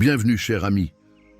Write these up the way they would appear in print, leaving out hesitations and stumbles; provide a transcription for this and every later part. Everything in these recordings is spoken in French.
Bienvenue, cher ami.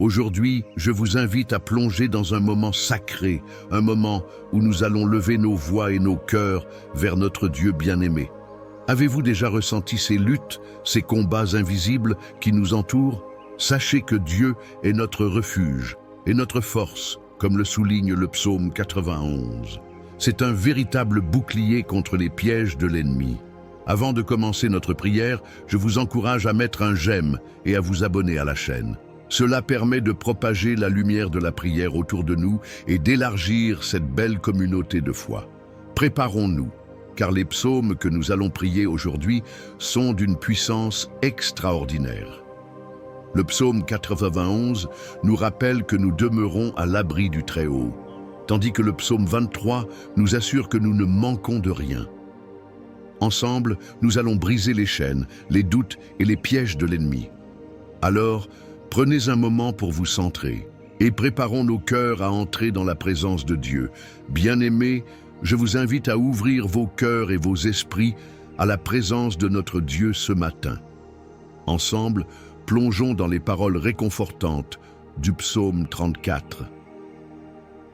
Aujourd'hui, je vous invite à plonger dans un moment sacré, un moment où nous allons lever nos voix et nos cœurs vers notre Dieu bien-aimé. Avez-vous déjà ressenti ces luttes, ces combats invisibles qui nous entourent? Sachez que Dieu est notre refuge et notre force, comme le souligne le psaume 91. C'est un véritable bouclier contre les pièges de l'ennemi. Avant de commencer notre prière, je vous encourage à mettre un j'aime et à vous abonner à la chaîne. Cela permet de propager la lumière de la prière autour de nous et d'élargir cette belle communauté de foi. Préparons-nous, car les psaumes que nous allons prier aujourd'hui sont d'une puissance extraordinaire. Le psaume 91 nous rappelle que nous demeurons à l'abri du Très-Haut, tandis que le psaume 23 nous assure que nous ne manquons de rien. Ensemble, nous allons briser les chaînes, les doutes et les pièges de l'ennemi. Alors, prenez un moment pour vous centrer et préparons nos cœurs à entrer dans la présence de Dieu. Bien-aimés, je vous invite à ouvrir vos cœurs et vos esprits à la présence de notre Dieu ce matin. Ensemble, plongeons dans les paroles réconfortantes du psaume 34.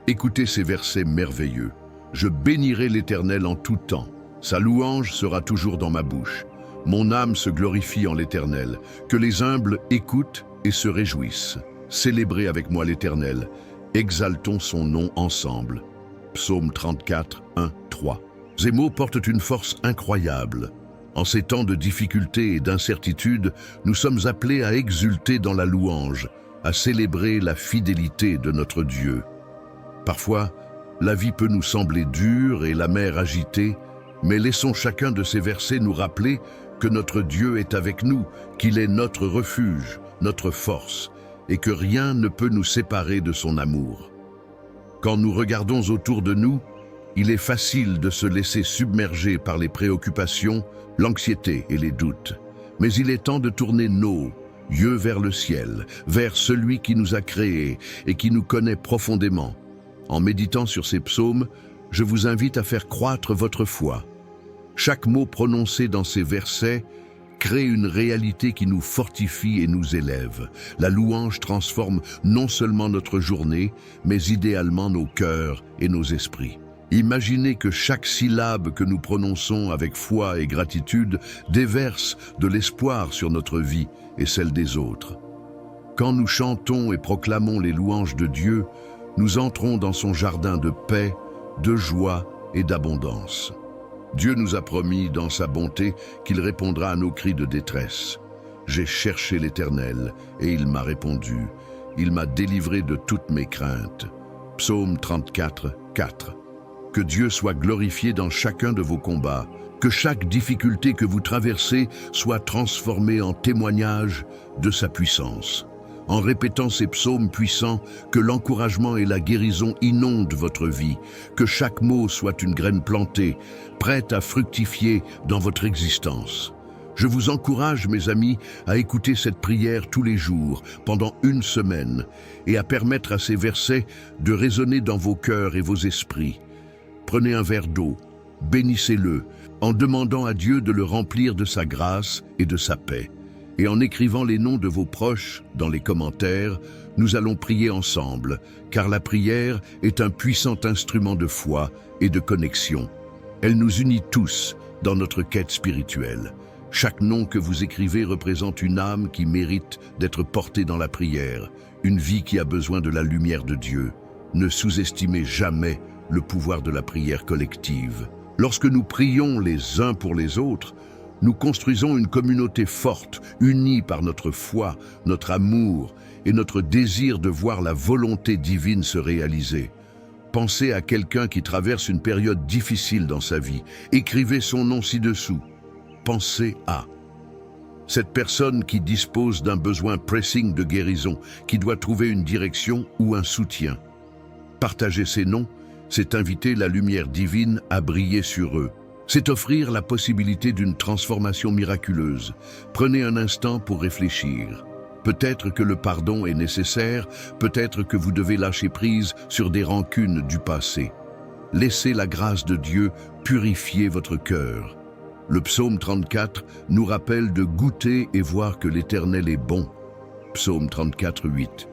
Écoutez ces versets merveilleux. « Je bénirai l'Éternel en tout temps. Sa louange sera toujours dans ma bouche. Mon âme se glorifie en l'Éternel. Que les humbles écoutent et se réjouissent. Célébrez avec moi l'Éternel. Exaltons son nom ensemble. » Psaume 34, 1, 3. Ces mots portent une force incroyable. En ces temps de difficultés et d'incertitude, nous sommes appelés à exulter dans la louange, à célébrer la fidélité de notre Dieu. Parfois, la vie peut nous sembler dure et la mer agitée, mais laissons chacun de ces versets nous rappeler que notre Dieu est avec nous, qu'il est notre refuge, notre force, et que rien ne peut nous séparer de son amour. Quand nous regardons autour de nous, il est facile de se laisser submerger par les préoccupations, l'anxiété et les doutes. Mais il est temps de tourner nos yeux vers le ciel, vers celui qui nous a créés et qui nous connaît profondément. En méditant sur ces psaumes, je vous invite à faire croître votre foi. Chaque mot prononcé dans ces versets crée une réalité qui nous fortifie et nous élève. La louange transforme non seulement notre journée, mais idéalement nos cœurs et nos esprits. Imaginez que chaque syllabe que nous prononçons avec foi et gratitude déverse de l'espoir sur notre vie et celle des autres. Quand nous chantons et proclamons les louanges de Dieu, nous entrons dans son jardin de paix, de joie et d'abondance. Dieu nous a promis dans sa bonté qu'il répondra à nos cris de détresse. J'ai cherché l'Éternel et il m'a répondu. Il m'a délivré de toutes mes craintes. Psaume 34, 4. Que Dieu soit glorifié dans chacun de vos combats. Que chaque difficulté que vous traversez soit transformée en témoignage de sa puissance. En répétant ces psaumes puissants, que l'encouragement et la guérison inondent votre vie, que chaque mot soit une graine plantée, prête à fructifier dans votre existence. Je vous encourage, mes amis, à écouter cette prière tous les jours, pendant une semaine, et à permettre à ces versets de résonner dans vos cœurs et vos esprits. Prenez un verre d'eau, bénissez-le, en demandant à Dieu de le remplir de sa grâce et de sa paix. Et en écrivant les noms de vos proches dans les commentaires, nous allons prier ensemble, car la prière est un puissant instrument de foi et de connexion. Elle nous unit tous dans notre quête spirituelle. Chaque nom que vous écrivez représente une âme qui mérite d'être portée dans la prière, une vie qui a besoin de la lumière de Dieu. Ne sous-estimez jamais le pouvoir de la prière collective. Lorsque nous prions les uns pour les autres, nous construisons une communauté forte, unie par notre foi, notre amour et notre désir de voir la volonté divine se réaliser. Pensez à quelqu'un qui traverse une période difficile dans sa vie. Écrivez son nom ci-dessous. Pensez à cette personne qui dispose d'un besoin pressing de guérison, qui doit trouver une direction ou un soutien. Partager ces noms, c'est inviter la lumière divine à briller sur eux. C'est offrir la possibilité d'une transformation miraculeuse. Prenez un instant pour réfléchir. Peut-être que le pardon est nécessaire, peut-être que vous devez lâcher prise sur des rancunes du passé. Laissez la grâce de Dieu purifier votre cœur. Le psaume 34 nous rappelle de goûter et voir que l'Éternel est bon. Psaume 34, 8.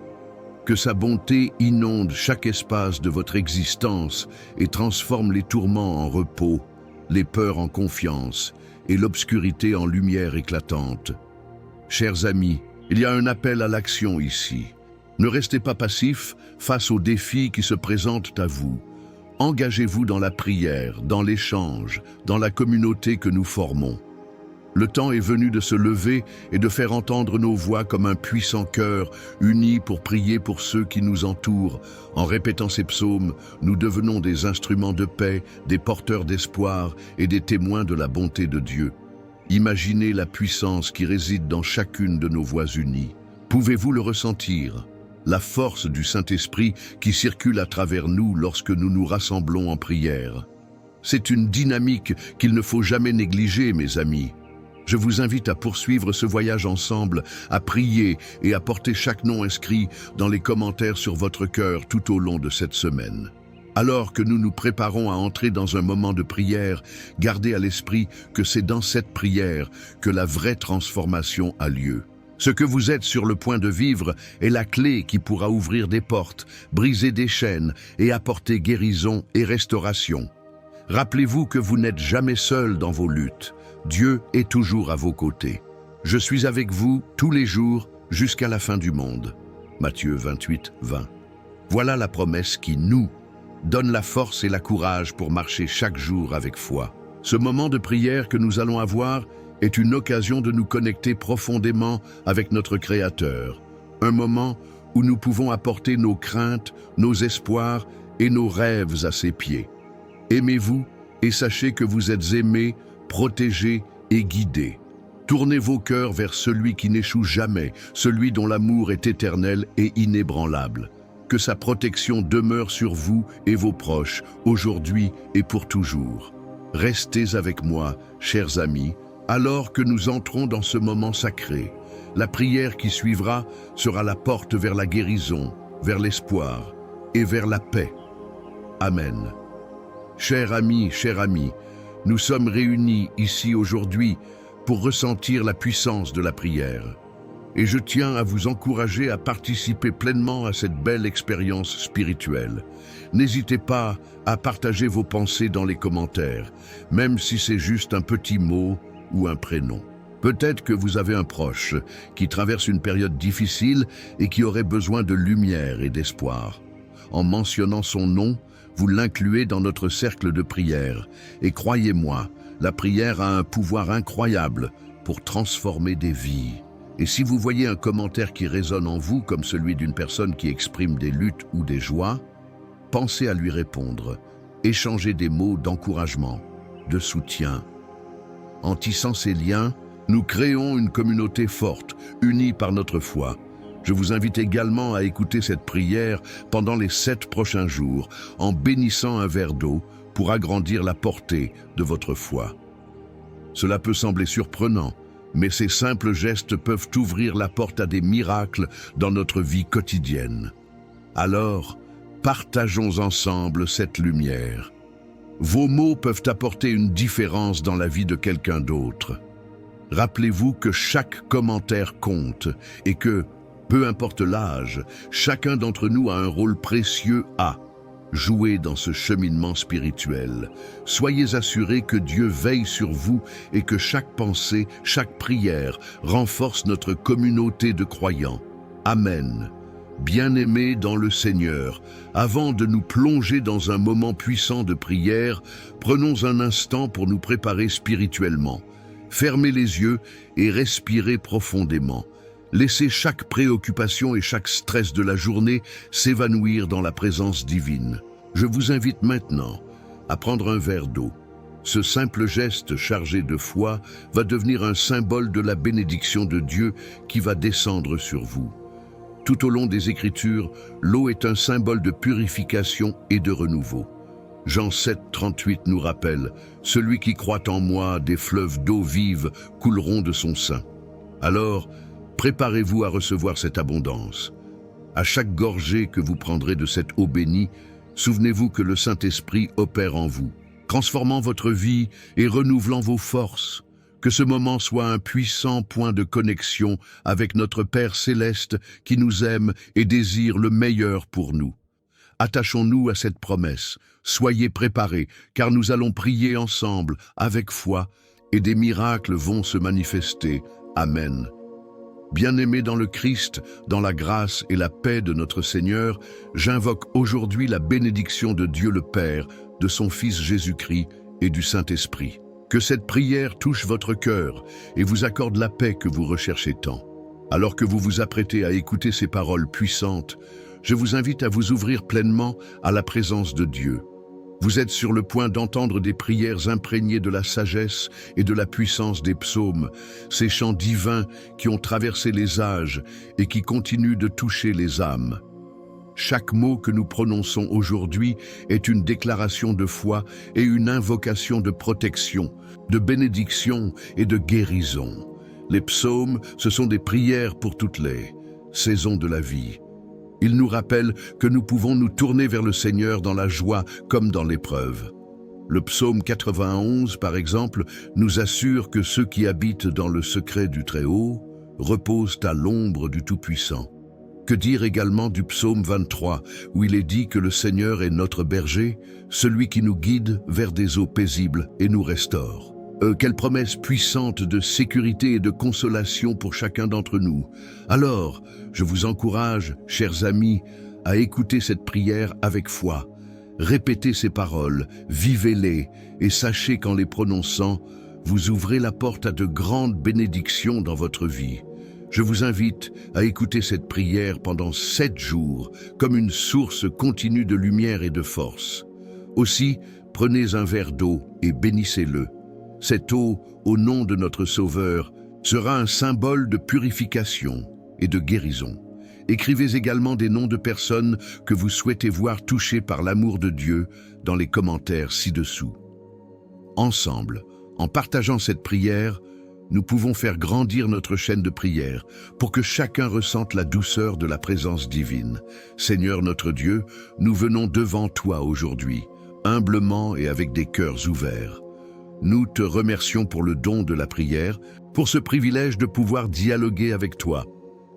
Que sa bonté inonde chaque espace de votre existence et transforme les tourments en repos, les peurs en confiance et l'obscurité en lumière éclatante. Chers amis, il y a un appel à l'action ici. Ne restez pas passifs face aux défis qui se présentent à vous. Engagez-vous dans la prière, dans l'échange, dans la communauté que nous formons. Le temps est venu de se lever et de faire entendre nos voix comme un puissant chœur, unis pour prier pour ceux qui nous entourent. En répétant ces psaumes, nous devenons des instruments de paix, des porteurs d'espoir et des témoins de la bonté de Dieu. Imaginez la puissance qui réside dans chacune de nos voix unies. Pouvez-vous le ressentir? La force du Saint-Esprit qui circule à travers nous lorsque nous nous rassemblons en prière. C'est une dynamique qu'il ne faut jamais négliger, mes amis. Je vous invite à poursuivre ce voyage ensemble, à prier et à porter chaque nom inscrit dans les commentaires sur votre cœur tout au long de cette semaine. Alors que nous nous préparons à entrer dans un moment de prière, gardez à l'esprit que c'est dans cette prière que la vraie transformation a lieu. Ce que vous êtes sur le point de vivre est la clé qui pourra ouvrir des portes, briser des chaînes et apporter guérison et restauration. Rappelez-vous que vous n'êtes jamais seul dans vos luttes. Dieu est toujours à vos côtés. Je suis avec vous tous les jours jusqu'à la fin du monde. Matthieu 28, 20. Voilà la promesse qui nous donne la force et la courage pour marcher chaque jour avec foi. Ce moment de prière que nous allons avoir est une occasion de nous connecter profondément avec notre Créateur. Un moment où nous pouvons apporter nos craintes, nos espoirs et nos rêves à ses pieds. Aimez-vous et sachez que vous êtes aimés, protégés et guidés. Tournez vos cœurs vers celui qui n'échoue jamais, celui dont l'amour est éternel et inébranlable. Que sa protection demeure sur vous et vos proches, aujourd'hui et pour toujours. Restez avec moi, chers amis, alors que nous entrons dans ce moment sacré. La prière qui suivra sera la porte vers la guérison, vers l'espoir et vers la paix. Amen. Chers amis, nous sommes réunis ici aujourd'hui pour ressentir la puissance de la prière. Et je tiens à vous encourager à participer pleinement à cette belle expérience spirituelle. N'hésitez pas à partager vos pensées dans les commentaires, même si c'est juste un petit mot ou un prénom. Peut-être que vous avez un proche qui traverse une période difficile et qui aurait besoin de lumière et d'espoir. En mentionnant son nom, vous l'incluez dans notre cercle de prière. Et croyez-moi, la prière a un pouvoir incroyable pour transformer des vies. Et si vous voyez un commentaire qui résonne en vous comme celui d'une personne qui exprime des luttes ou des joies, pensez à lui répondre. Échangez des mots d'encouragement, de soutien. En tissant ces liens, nous créons une communauté forte, unie par notre foi. Je vous invite également à écouter cette prière pendant les 7 prochains jours, en bénissant un verre d'eau pour agrandir la portée de votre foi. Cela peut sembler surprenant, mais ces simples gestes peuvent ouvrir la porte à des miracles dans notre vie quotidienne. Alors, partageons ensemble cette lumière. Vos mots peuvent apporter une différence dans la vie de quelqu'un d'autre. Rappelez-vous que chaque commentaire compte et que, peu importe l'âge, chacun d'entre nous a un rôle précieux à jouer dans ce cheminement spirituel. Soyez assurés que Dieu veille sur vous et que chaque pensée, chaque prière renforce notre communauté de croyants. Amen. Bien-aimés dans le Seigneur, avant de nous plonger dans un moment puissant de prière, prenons un instant pour nous préparer spirituellement. Fermez les yeux et respirez profondément. Laissez chaque préoccupation et chaque stress de la journée s'évanouir dans la présence divine. Je vous invite maintenant à prendre un verre d'eau. Ce simple geste chargé de foi va devenir un symbole de la bénédiction de Dieu qui va descendre sur vous. Tout au long des Écritures, l'eau est un symbole de purification et de renouveau. Jean 7, 38 nous rappelle « Celui qui croit en moi, des fleuves d'eau vive couleront de son sein ». Alors, préparez-vous à recevoir cette abondance. À chaque gorgée que vous prendrez de cette eau bénie, souvenez-vous que le Saint-Esprit opère en vous, transformant votre vie et renouvelant vos forces. Que ce moment soit un puissant point de connexion avec notre Père céleste qui nous aime et désire le meilleur pour nous. Attachons-nous à cette promesse. Soyez préparés, car nous allons prier ensemble, avec foi, et des miracles vont se manifester. Amen. Bien-aimés dans le Christ, dans la grâce et la paix de notre Seigneur, j'invoque aujourd'hui la bénédiction de Dieu le Père, de son Fils Jésus-Christ et du Saint-Esprit. Que cette prière touche votre cœur et vous accorde la paix que vous recherchez tant. Alors que vous vous apprêtez à écouter ces paroles puissantes, je vous invite à vous ouvrir pleinement à la présence de Dieu. Vous êtes sur le point d'entendre des prières imprégnées de la sagesse et de la puissance des psaumes, ces chants divins qui ont traversé les âges et qui continuent de toucher les âmes. Chaque mot que nous prononçons aujourd'hui est une déclaration de foi et une invocation de protection, de bénédiction et de guérison. Les psaumes, ce sont des prières pour toutes les saisons de la vie. Ils nous rappellent que nous pouvons nous tourner vers le Seigneur dans la joie comme dans l'épreuve. Le psaume 91, par exemple, nous assure que ceux qui habitent dans le secret du Très-Haut reposent à l'ombre du Tout-Puissant. Que dire également du psaume 23, où il est dit que le Seigneur est notre berger, celui qui nous guide vers des eaux paisibles et nous restaure. Quelle promesse puissante de sécurité et de consolation pour chacun d'entre nous. Alors, je vous encourage, chers amis, à écouter cette prière avec foi. Répétez ces paroles, vivez-les et sachez qu'en les prononçant, vous ouvrez la porte à de grandes bénédictions dans votre vie. Je vous invite à écouter cette prière pendant 7 jours comme une source continue de lumière et de force. Aussi, prenez un verre d'eau et bénissez-le. Cette eau, au nom de notre Sauveur, sera un symbole de purification et de guérison. Écrivez également des noms de personnes que vous souhaitez voir touchées par l'amour de Dieu dans les commentaires ci-dessous. Ensemble, en partageant cette prière, nous pouvons faire grandir notre chaîne de prière pour que chacun ressente la douceur de la présence divine. Seigneur notre Dieu, nous venons devant toi aujourd'hui, humblement et avec des cœurs ouverts. Nous te remercions pour le don de la prière, pour ce privilège de pouvoir dialoguer avec toi.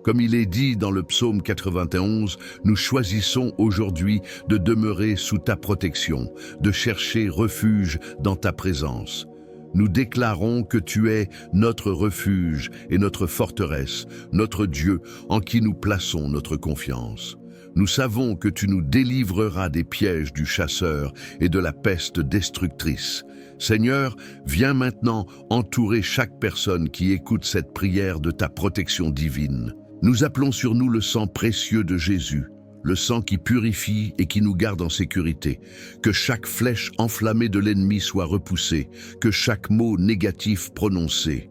Comme il est dit dans le psaume 91, nous choisissons aujourd'hui de demeurer sous ta protection, de chercher refuge dans ta présence. Nous déclarons que tu es notre refuge et notre forteresse, notre Dieu en qui nous plaçons notre confiance. Nous savons que tu nous délivreras des pièges du chasseur et de la peste destructrice. Seigneur, viens maintenant entourer chaque personne qui écoute cette prière de ta protection divine. Nous appelons sur nous le sang précieux de Jésus, le sang qui purifie et qui nous garde en sécurité. Que chaque flèche enflammée de l'ennemi soit repoussée, que chaque mot négatif prononcé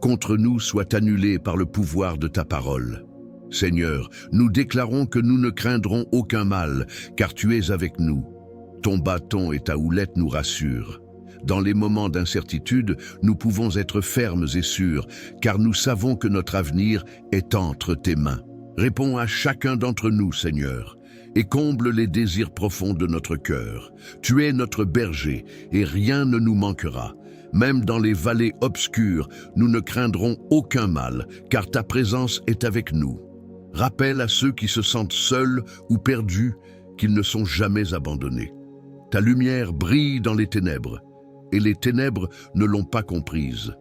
contre nous soit annulé par le pouvoir de ta parole. Seigneur, nous déclarons que nous ne craindrons aucun mal, car tu es avec nous. Ton bâton et ta houlette nous rassurent. Dans les moments d'incertitude, nous pouvons être fermes et sûrs, car nous savons que notre avenir est entre tes mains. Réponds à chacun d'entre nous, Seigneur, et comble les désirs profonds de notre cœur. Tu es notre berger, et rien ne nous manquera. Même dans les vallées obscures, nous ne craindrons aucun mal, car ta présence est avec nous. Rappelle à ceux qui se sentent seuls ou perdus qu'ils ne sont jamais abandonnés. Ta lumière brille dans les ténèbres, et les ténèbres ne l'ont pas comprise.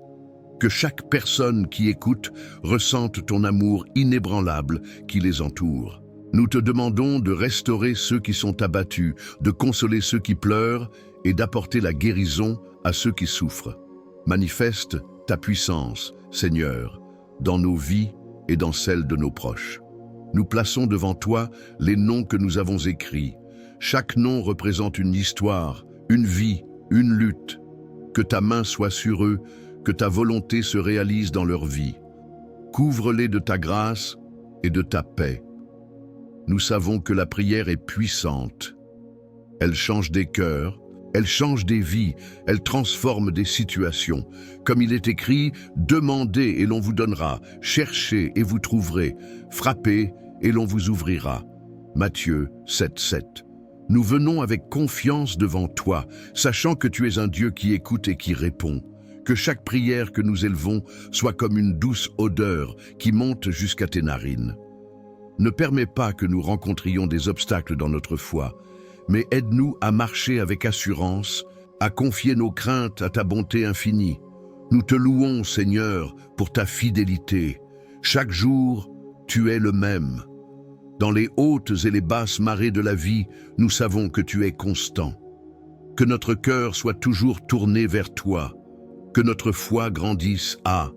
Que chaque personne qui écoute ressente ton amour inébranlable qui les entoure. Nous te demandons de restaurer ceux qui sont abattus, de consoler ceux qui pleurent et d'apporter la guérison à ceux qui souffrent. Manifeste ta puissance, Seigneur, dans nos vies et dans celles de nos proches. Nous plaçons devant toi les noms que nous avons écrits. Chaque nom représente une histoire, une vie, une lutte. Que ta main soit sur eux, que ta volonté se réalise dans leur vie. Couvre-les de ta grâce et de ta paix. Nous savons que la prière est puissante. Elle change des cœurs, elle change des vies, elle transforme des situations. Comme il est écrit, demandez et l'on vous donnera, cherchez et vous trouverez, frappez et l'on vous ouvrira. Matthieu 7:7. Nous venons avec confiance devant toi, sachant que tu es un Dieu qui écoute et qui répond. Que chaque prière que nous élevons soit comme une douce odeur qui monte jusqu'à tes narines. Ne permets pas que nous rencontrions des obstacles dans notre foi, mais aide-nous à marcher avec assurance, à confier nos craintes à ta bonté infinie. Nous te louons, Seigneur, pour ta fidélité. Chaque jour, tu es le même. Dans les hautes et les basses marées de la vie, nous savons que tu es constant. Que notre cœur soit toujours tourné vers toi, que notre foi grandisse à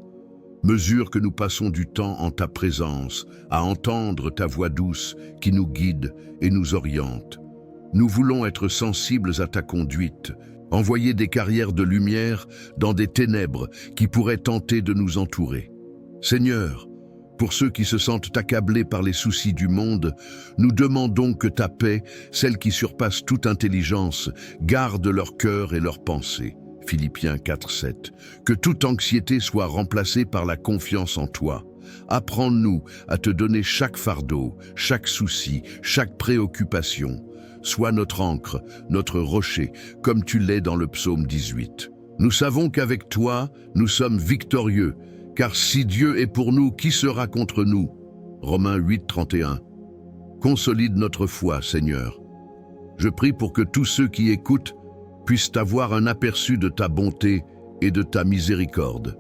mesure que nous passons du temps en ta présence, à entendre ta voix douce qui nous guide et nous oriente. Nous voulons être sensibles à ta conduite, envoyer des carrières de lumière dans des ténèbres qui pourraient tenter de nous entourer. Seigneur, pour ceux qui se sentent accablés par les soucis du monde, nous demandons que ta paix, celle qui surpasse toute intelligence, garde leur cœur et leurs pensées. Philippiens 4:7. Que toute anxiété soit remplacée par la confiance en toi. Apprends-nous à te donner chaque fardeau, chaque souci, chaque préoccupation. Sois notre ancre, notre rocher, comme tu l'es dans le psaume 18. Nous savons qu'avec toi, nous sommes victorieux, car si Dieu est pour nous, qui sera contre nous? Romains 8:31. Consolide notre foi, Seigneur. Je prie pour que tous ceux qui écoutent puissent avoir un aperçu de ta bonté et de ta miséricorde.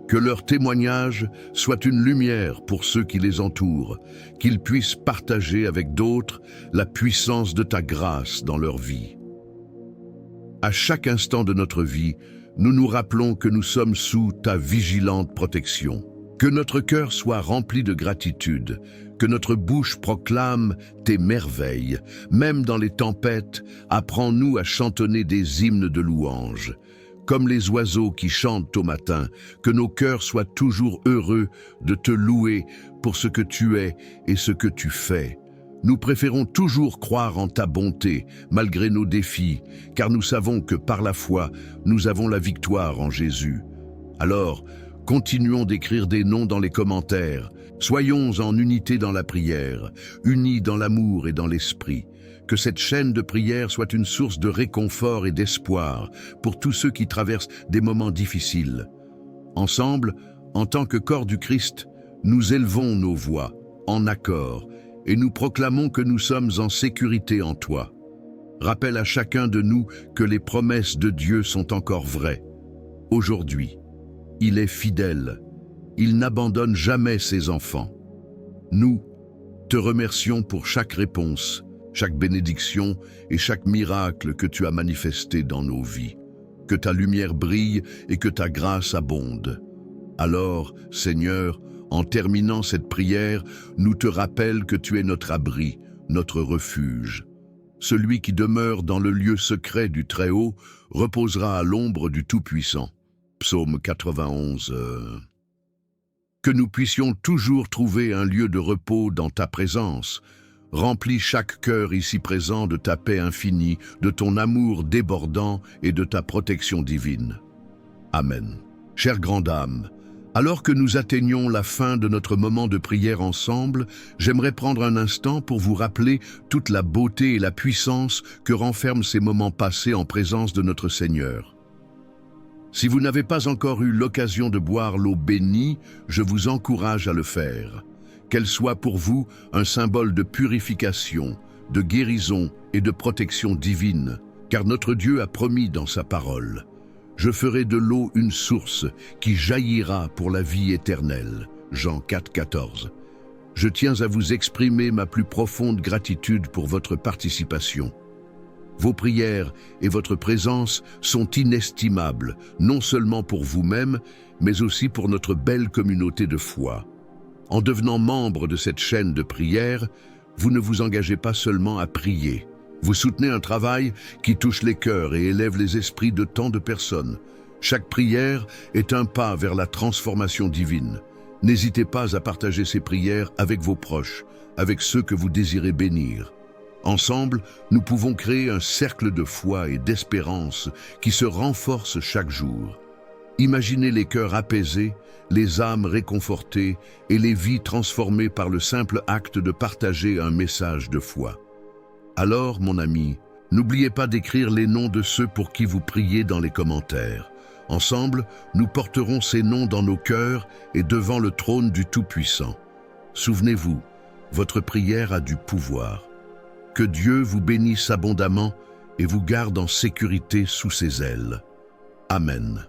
Que leur témoignage soit une lumière pour ceux qui les entourent, qu'ils puissent partager avec d'autres la puissance de ta grâce dans leur vie. À chaque instant de notre vie, nous nous rappelons que nous sommes sous ta vigilante protection. Que notre cœur soit rempli de gratitude, que notre bouche proclame tes merveilles. Même dans les tempêtes, apprends-nous à chantonner des hymnes de louange. Comme les oiseaux qui chantent au matin, que nos cœurs soient toujours heureux de te louer pour ce que tu es et ce que tu fais. Nous préférons toujours croire en ta bonté, malgré nos défis, car nous savons que par la foi, nous avons la victoire en Jésus. Alors, continuons d'écrire des noms dans les commentaires. Soyons en unité dans la prière, unis dans l'amour et dans l'esprit. Que cette chaîne de prière soit une source de réconfort et d'espoir pour tous ceux qui traversent des moments difficiles. Ensemble, en tant que corps du Christ, nous élevons nos voix en accord et nous proclamons que nous sommes en sécurité en toi. Rappelle à chacun de nous que les promesses de Dieu sont encore vraies. Aujourd'hui, il est fidèle. Il n'abandonne jamais ses enfants. Nous te remercions pour chaque réponse, chaque bénédiction et chaque miracle que tu as manifesté dans nos vies. Que ta lumière brille et que ta grâce abonde. Alors, Seigneur, en terminant cette prière, nous te rappelons que tu es notre abri, notre refuge. Celui qui demeure dans le lieu secret du Très-Haut reposera à l'ombre du Tout-Puissant. Psaume 91. Que nous puissions toujours trouver un lieu de repos dans ta présence. Remplis chaque cœur ici présent de ta paix infinie, de ton amour débordant et de ta protection divine. Amen. Chère grande âme, alors que nous atteignons la fin de notre moment de prière ensemble, j'aimerais prendre un instant pour vous rappeler toute la beauté et la puissance que renferment ces moments passés en présence de notre Seigneur. Si vous n'avez pas encore eu l'occasion de boire l'eau bénie, je vous encourage à le faire. Qu'elle soit pour vous un symbole de purification, de guérison et de protection divine, car notre Dieu a promis dans sa parole. Je ferai de l'eau une source qui jaillira pour la vie éternelle. Jean 4,14. Je tiens à vous exprimer ma plus profonde gratitude pour votre participation. Vos prières et votre présence sont inestimables, non seulement pour vous-même, mais aussi pour notre belle communauté de foi. En devenant membre de cette chaîne de prière, vous ne vous engagez pas seulement à prier. Vous soutenez un travail qui touche les cœurs et élève les esprits de tant de personnes. Chaque prière est un pas vers la transformation divine. N'hésitez pas à partager ces prières avec vos proches, avec ceux que vous désirez bénir. Ensemble, nous pouvons créer un cercle de foi et d'espérance qui se renforce chaque jour. Imaginez les cœurs apaisés, les âmes réconfortées et les vies transformées par le simple acte de partager un message de foi. Alors, mon ami, n'oubliez pas d'écrire les noms de ceux pour qui vous priez dans les commentaires. Ensemble, nous porterons ces noms dans nos cœurs et devant le trône du Tout-Puissant. Souvenez-vous, votre prière a du pouvoir. Que Dieu vous bénisse abondamment et vous garde en sécurité sous ses ailes. Amen.